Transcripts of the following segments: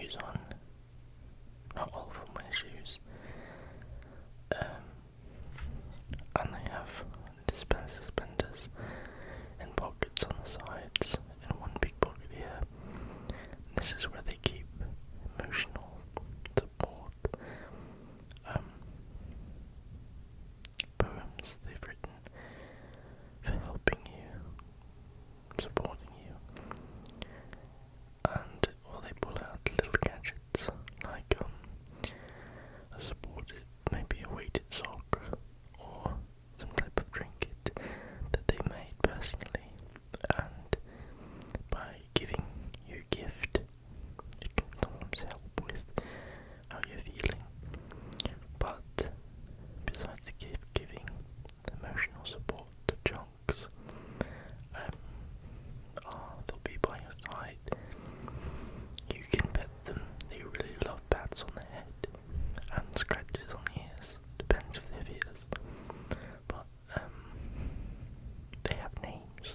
shoes on. Not all of them wear shoes. And they have suspenders and pockets on the sides and one big pocket here. And this is where they keep emotional support. Poems they've written for helping you, supporting you. And they pull out little gadgets like a supported, maybe a weighted sock or some type of trinket that they made personally. And by giving you a gift, it can sometimes help with how you're feeling. But besides the gift giving, emotional support to Chonks, they'll be by your side. You can pet them. They really love pats on the head and scratches on the ears. Depends if they have ears. But they have names.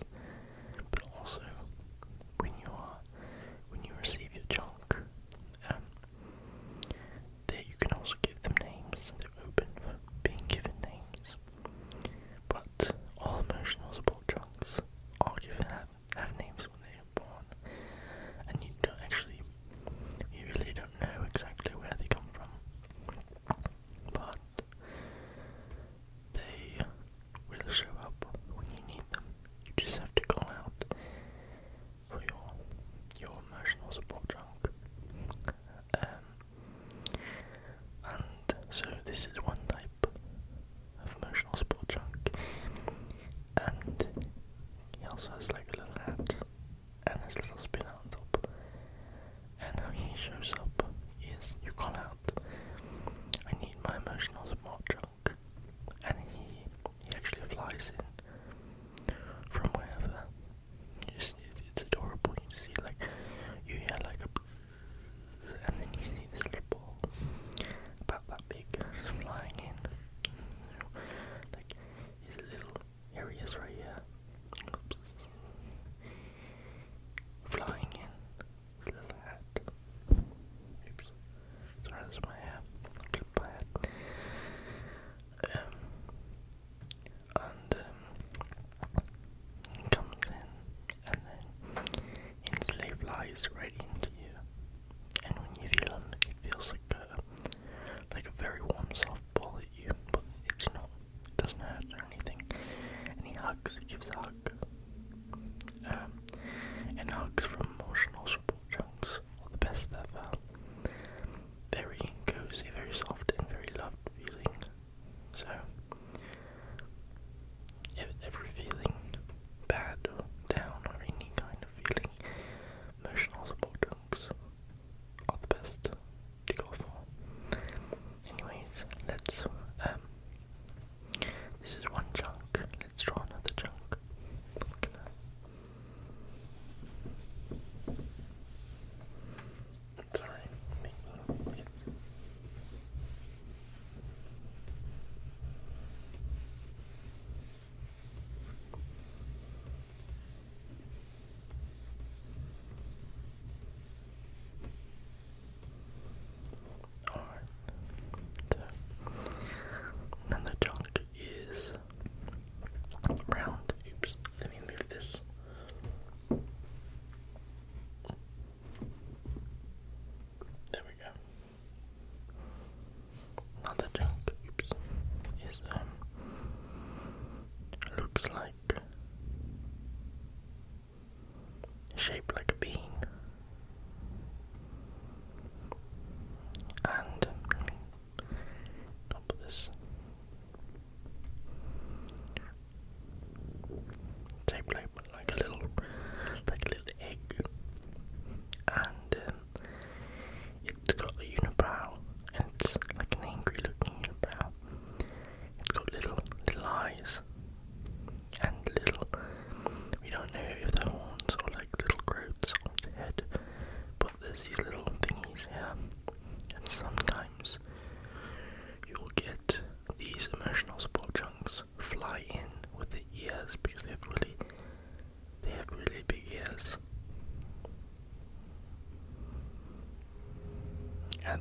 But also, when you receive your Chonk, there you can also give them names. They're open for being given names. But all emotional support Chonks are given have names when they are born, and you really don't know exactly where they come from, but they will show up when you need them. You just have to call out for your emotional support Chonk. And so this is one type of emotional support Chonk, and he also has like a little hat and his little spinner on top. And how he shows up is you call out, I need my emotional support Chonk, and he actually flies in from wherever. It's adorable. You see you hear like a buzz, and then you see this little ball about that big flying in. Like his little areas right here. Flying in his little hat.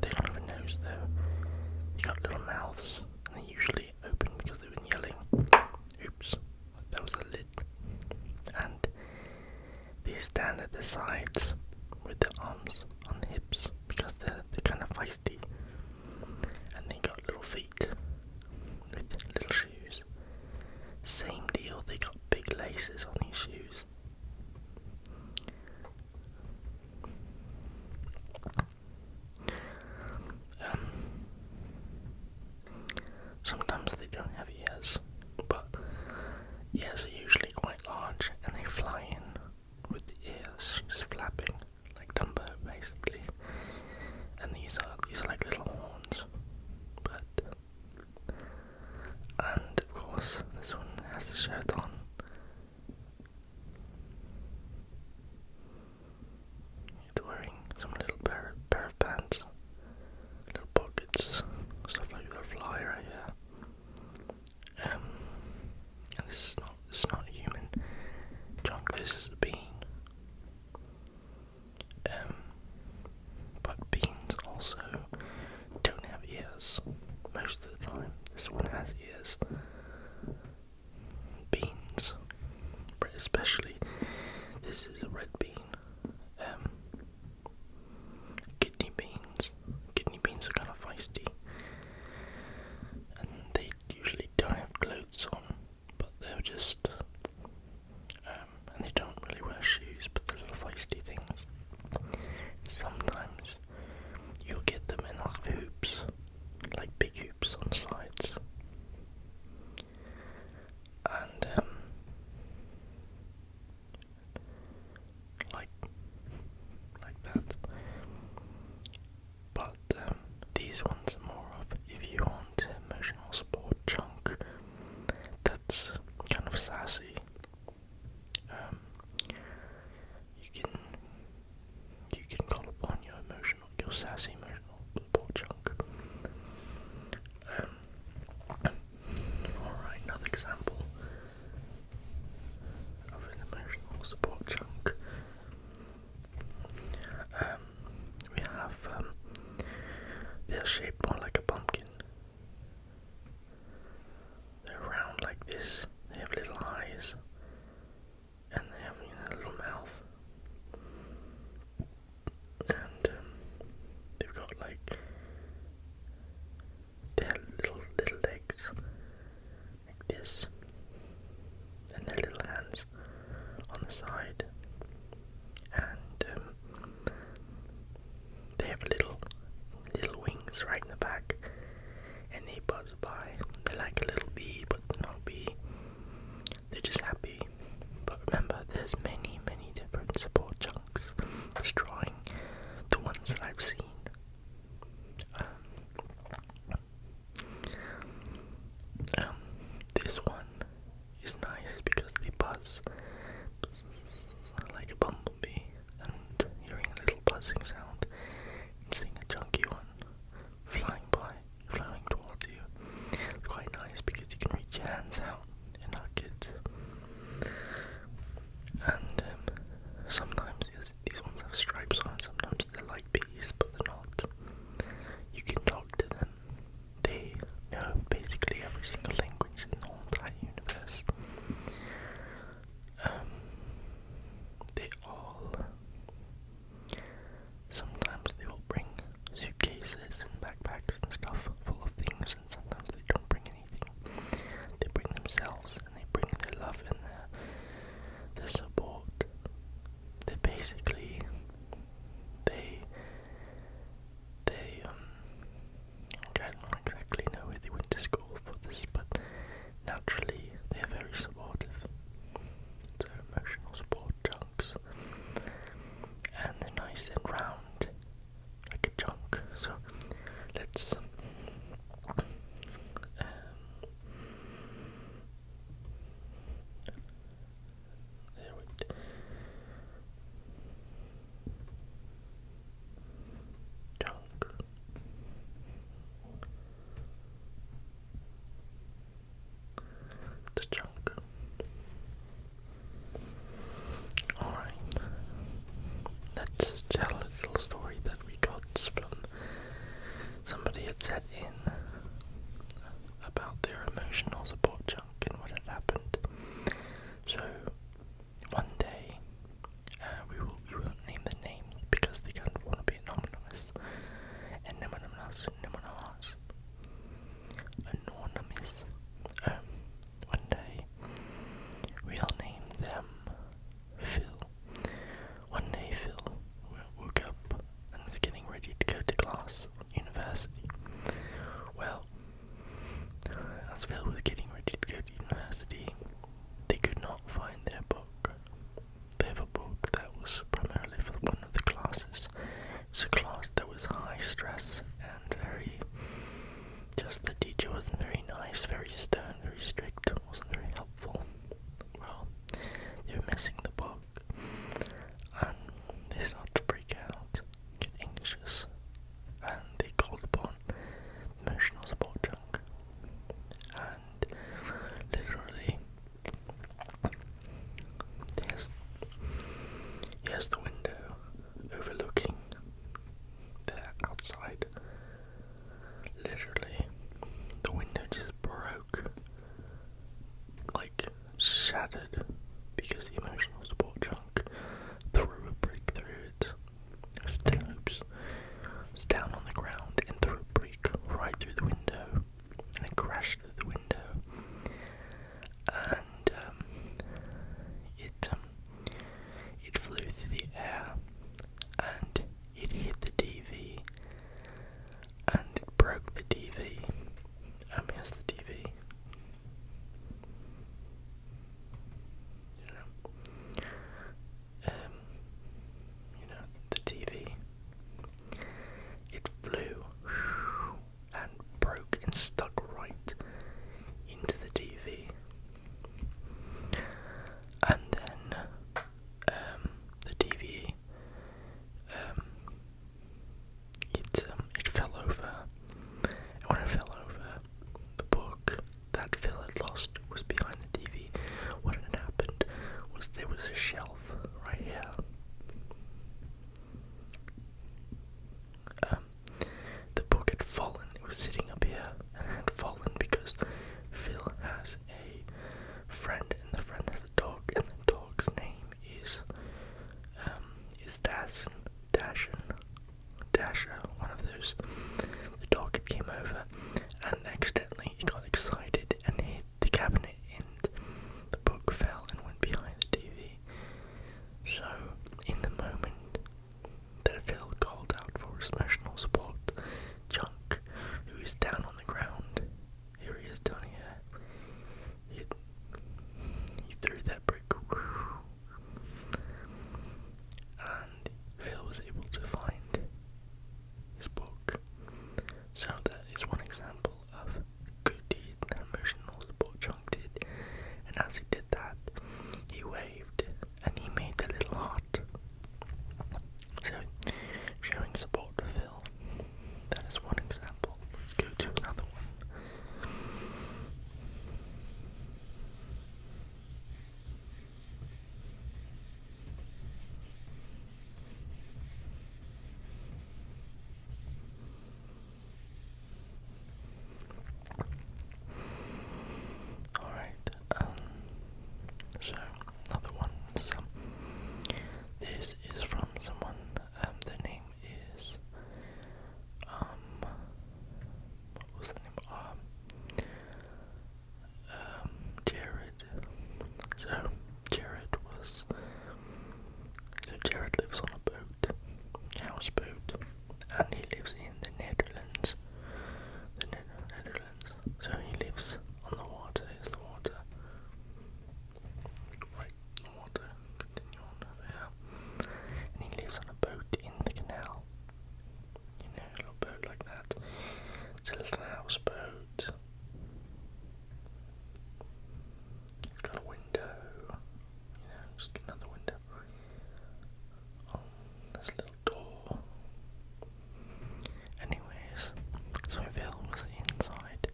They don't have a nose though. They got little mouths, and they usually open because they've been yelling. Oops, that was the lid. And they stand at the sides with their arms on the hips because they're kind of feisty. And they got little feet with little shoes. Same deal, they got big laces on these shoes. Sometimes they don't have ears, but ears are usually quite large and they fly in with the ears just flapping like Dumbo basically. And these are like little horns. And of course this one has the shirt on. It's wearing some little pair of pants, little pockets, stuff like that fly right here. And this is not a human Chonk, this is a bean. But beans also don't have ears most of the time. This one has ears. Beans, especially this is a red bean. Kidney beans are kind of feisty, and they usually don't have clothes on, but they're just, and they don't really wear shoes, but they're little feisty things. Sometimes you'll get them in like hoops, like big hoops on sides, and like that. But these ones are more of, if you want emotional support Chonk, that's kind of sassy. You can call upon your sassy emotional support Chonk. Alright, another example of an emotional support Chonk. We have they're shaped more like a pumpkin. They're round like this. They have little eyes, and they have a little mouth, and they've got like their little legs like this, and their little hands on the side, and they have little wings right in the back, and they buzz by. They're like a little bee, but they're not a bee. They're just happy. But remember, there's many different support Chonks, destroying the ones that I've seen. This one is nice because they buzz like a bumblebee, and hearing a little buzzing sound and seeing a chunky one flying towards you. It's quite nice because you can reach your hands out and hug it. And sometimes these ones have stripes on, sometimes they're like bees, but they're not. You can talk to them. They know basically every single language in the whole entire universe. They all slasher, one of those. The dog came over and accidentally he got excited and hit the cabinet and the book fell and went behind the TV. So, in the moment that Phil called out for his emotional support, Chonk, who is down on the ground, here he is down here, he threw that brick, and Phil was able to find his book. So that is one example of good deed and emotional support Chonk did. And as he did that, he waved and he made the little heart. So, showing support to Phil. That is one example. Let's go to another one. Alright, so another one. This is from someone, their name is, what was the name? Jared. Jared lives on a boat, houseboat, and he lives in the Netherlands. So he lives on the water. Is the water right? The water. Continue on over here. And he lives on a boat in the canal. You know, a little boat like that. It's a little houseboat. It's got a window. You know, just another window. Oh, there's a little door. Anyways, so Phil was inside.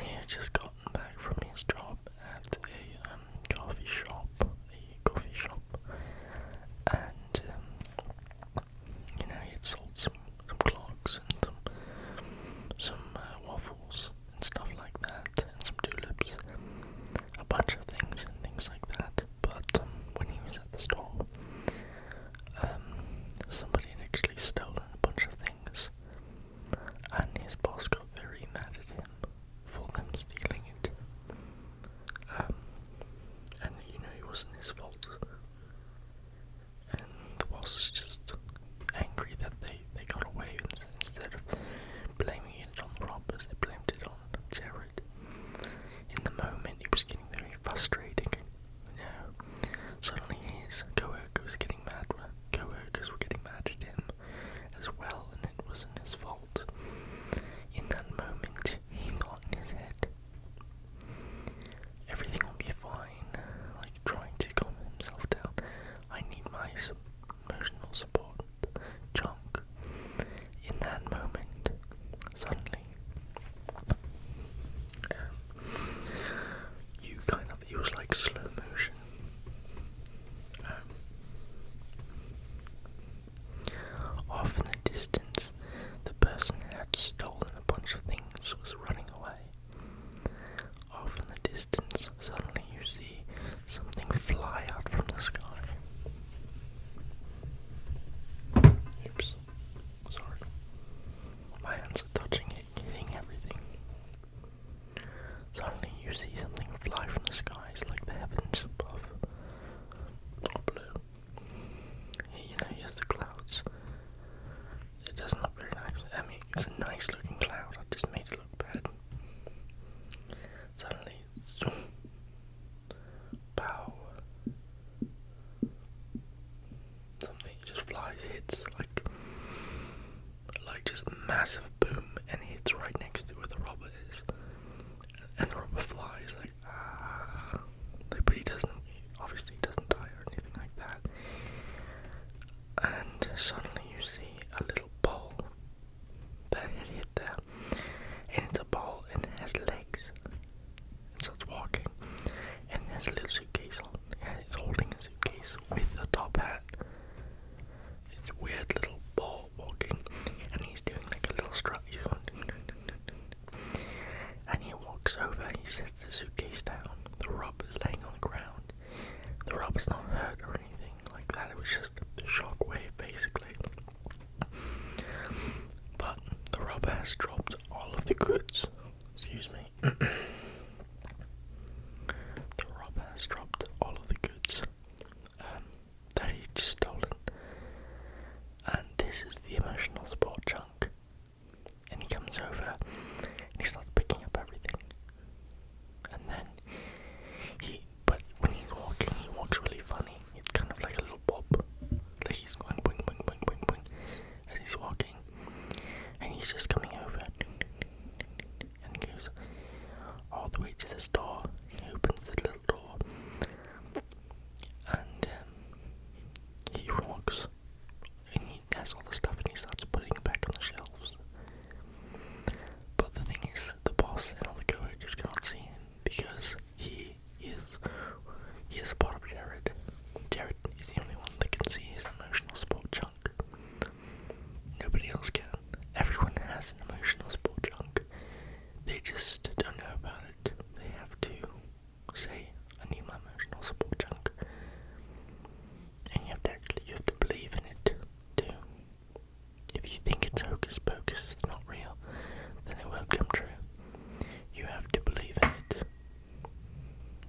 He had just gotten back from his job at a coffee shop, and you know, he had sold some clogs and some waffles and stuff like that, and some tulips, a bunch of things like that. But when he was at the store, somebody had actually stolen a bunch of things, and his boss got very mad at him for them stealing it. And you know, it wasn't his fault. And the boss is just angry that they got away, instead of blaming it on the robbers, they blamed it on Jared. In the moment, it was getting very frustrating. You know, suddenly his coworkers were getting mad at him as well, and it wasn't his fault. In that moment, he thought in his head, everything will be fine, like trying to calm himself down. I need my emotional support, Chonk. In that moment, suddenly, it was like slow motion. Off in the distance, the person who had stolen a bunch of things was running away. Off in the distance, suddenly you see something fly out from the sky. Oops. Sorry. My hands are touching it, hitting everything. Suddenly you see something fly from the skies like the heavens above. Or blue. You know, here's the clouds. It doesn't look very nice. I mean, it's a nice looking cloud. I just made it look bad. Suddenly, zoom. Pow. Something just flies, hits like just a massive boom, and hits right next to where the robber is. And the robber flies like, ah. But he obviously doesn't die or anything like that. And suddenly you see a little ball that hit there. And it's a ball and it has legs. It starts walking. And it has a little suitcase on. And it's holding a suitcase with a top hat. It's a weird little ball walking. And he's doing like a little strut. He's going and he walks over, he sets the suitcase down. The robber's laying on the ground. The robber's not hurt or anything like that. It was just a shock wave, basically. this is the emotional support chunk. And he comes over and he starts picking up everything. And then but when he's walking, he walks really funny. It's kind of like a little bob. Like he's going boing, boing, boing, boing, boing as he's walking. And he's just coming over and goes all the way to this door. He opens the little door and he walks and he has all the stuff and he starts putting it back on the shelves. But the thing is, the boss and all the co-workers cannot see him because he is a part of Jared. Jared is the only one that can see his emotional support chunk. Nobody else can. Everyone has an emotional support chunk. They just don't know about it. They have to say, I need my emotional support chunk. And you have to believe in it too. If you think it's hocus pocus, it's not real, then it won't come true. You have to believe in it.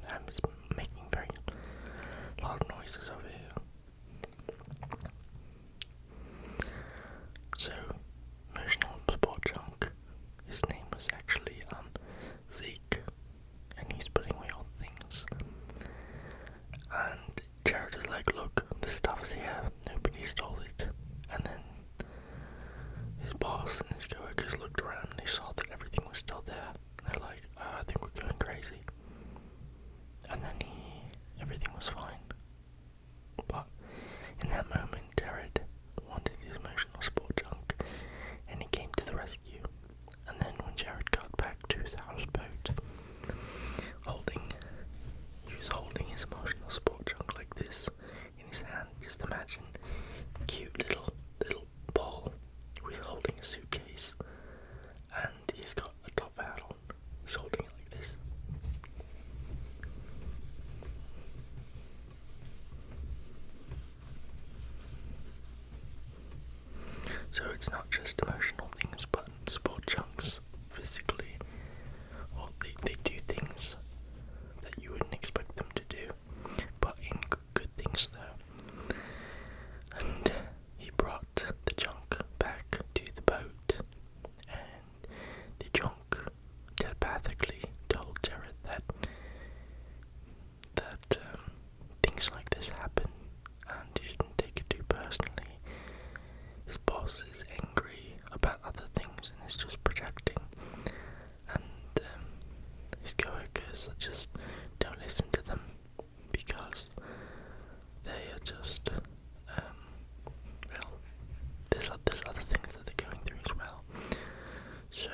I'm making very lot of noises over here. So, emotional support chunk. His name was actually Zeke, and he's putting away all the things. And Jared is like, look, the stuff's here, nobody stole it. And then his boss and his co-workers looked around and they saw that everything was still there. And they're like, I think we're going crazy. And then everything was fine. But in that moment, Jared wanted his emotional support chunk, and he came to the rescue. And then when Jared got back to his houseboat, he was holding his emotional support chunk like this in his hand. Just imagine, cute little ball with holding a suitcase, and he's got a top hat on. He's holding it like this. So it's not just emotional things, but support chunks physically. Or they do things that you wouldn't expect them to do, but in good things though. And he brought the junk back to the boat, and the junk telepathically told Jared that things like this happen, and he shouldn't take it too personally. His boss is angry about other things and is just projecting, and his co-workers just don't listen to them because they are just there's other things that they're going through as well. So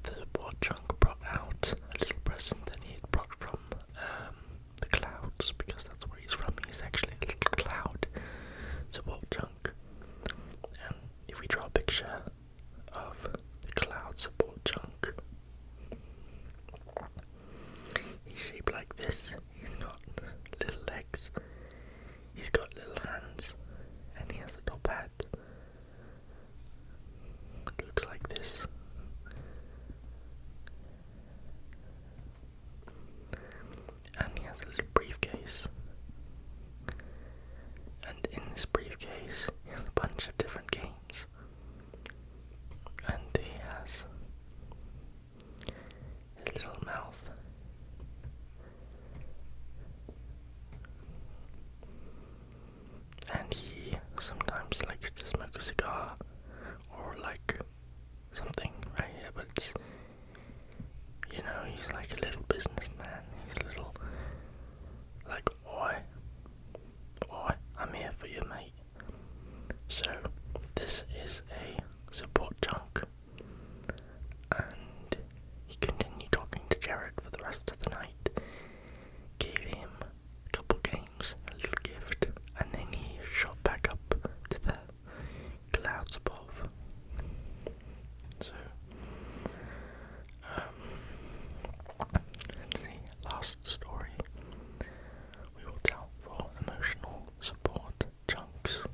the support chunk brought out a little present that he had brought from the clouds, because that's where he's from. He's actually a little cloud support chunk. And if we draw a picture of the cloud support chunk, he's shaped like this. He's got little legs, he's got little hands, and he has a top hat. It looks like this. And he has a little briefcase. And in this briefcase, he has a bunch of different games. And he has his little mouth. And he sometimes likes to smoke a cigar, or like something right here, but it's, he's like a little businessman. He's a little like, oi, I'm here for you, mate. So this is a support chunk, and he continued talking to Jared for the rest of the night, gave him a couple games, a little gift, and then he shot back up to the clouds above. So let's see, last story we will tell for emotional support chunks.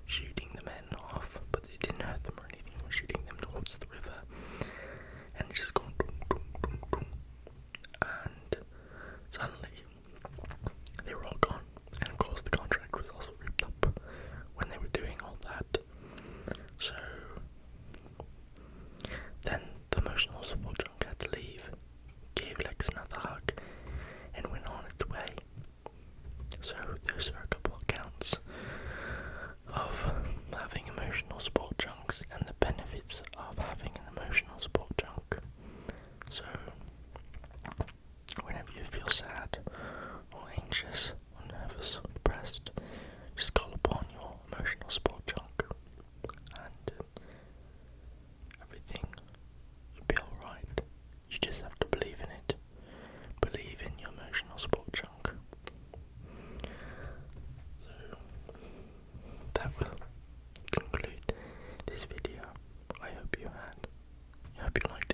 shooting the men off, but it didn't hurt them or anything. It was shooting them towards the river, and it's just going boom, boom, boom, boom. And suddenly they were all gone, and of course the contract was also ripped up when they were doing all that. So then the emotional support junk had to leave, gave Lex another hug, and went on its way. So those are a couple of accounts of having emotional support junks and the benefits of having an emotional support junk. So whenever you feel sad or anxious or nervous or depressed, just call upon your emotional support junk and everything will be alright. You just have to believe in it. Believe in your emotional support junk. So that will conclude this video. I hope you liked